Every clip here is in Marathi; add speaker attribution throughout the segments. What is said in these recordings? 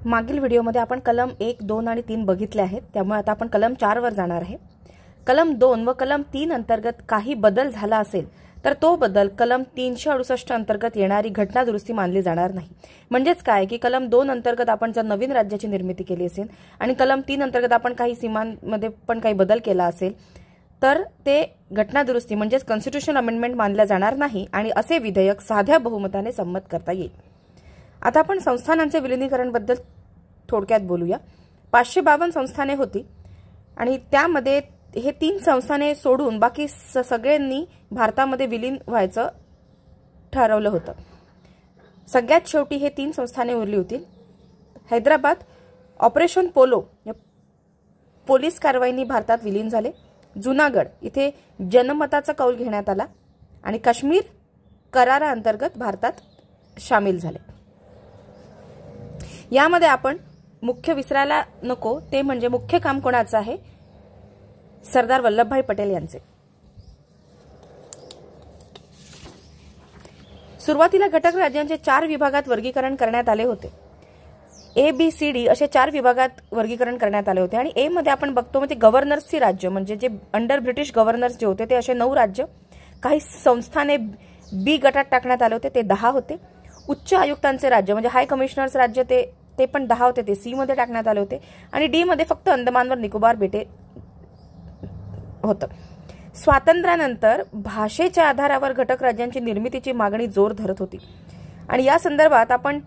Speaker 1: मागील व्हिडिओमध्ये आपण कलम 1, 2 आणि 3 बघितले आहेत, त्यामुळे आता आपण कलम 4 वर जाणार आहे। कलम 2 व कलम 3 अंतर्गत काही बदल झाला असेल तर तो बदल कलम 368 अंतर्गत येणारी घटना दुरुस्ती मानली जाणार नाही। म्हणजेच काय की कलम 2 अंतर्गत आपण जर नवीन राज्याची निर्मिती केली असेल आणि कलम 3 अंतर्गत आपण काही सीमांमध्ये पण काही बदल केला असेल तर ते घटना दुरुस्ती म्हणजेच कॉन्स्टिट्यूशन अमेंडमेंट मानल्या जाणार नाही आणि असे विधेयक साध्या बहुमताने संमत करता येईल। आता आपण संस्थानांचे विलीनीकरण बद्दल थोडक्यात बोलूया। 552 संस्थाने होती आणि त्यामध्ये हे 3 संस्थाने सोडून बाकी सगळ्यांनी भारतामध्ये विलीन व्हायचं ठरवलं होतं। सगळ्यात शेवटी हे 3 संस्थाने उरली होती। हैदराबाद ऑपरेशन पोलो या पोलीस कारवाईनी भारतात विलीन झाले। जुनागड इथे जनमताचा कौल घेण्यात आला आणि काश्मीर कराराअंतर्गत भारतात सामील झाले। यामध्ये आपण मुख्य विसरायला नको ते म्हणजे मुख्य काम कोणाचं आहे, सरदार वल्लभभाई पटेल यांचे। सुरुवातीला घटक राज्यांचे 4 विभागात वर्गीकरण करण्यात आले होते। ए बी सी डी असे 4 विभागात वर्गीकरण करण्यात आले होते आणि ए मध्ये आपण बघतो म्हणजे गव्हर्नर्सची राज्य म्हणजे जे अंडर ब्रिटिश गव्हर्नर्स जे होते ते असे 9 राज्य, काही संस्थाने बी गटात टाकण्यात आले होते ते 10 होते। उच्च आयुक्तांचे राज्य म्हणजे हाय कमिशनर्स राज्य ते पण 10 होते ते सी मध्ये टाकण्यात आले होते आणि डी मध्ये फक्त अंदमानवर निकोबार बेटे होतं। स्वातंत्र्यानंतर भाषेच्या आधारावर घटक राज्यांची निर्मितीची मागणी जोर धरत होती आणि या संदर्भात आपण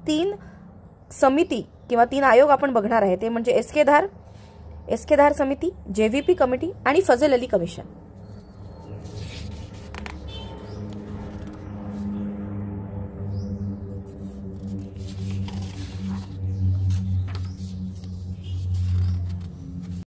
Speaker 1: 3 समिती किंवा 3 आयोग आपण बघणार आहे, ते म्हणजे एसकेधार समिती, जेव्हीपी कमिटी आणि फजल अली कमिशन।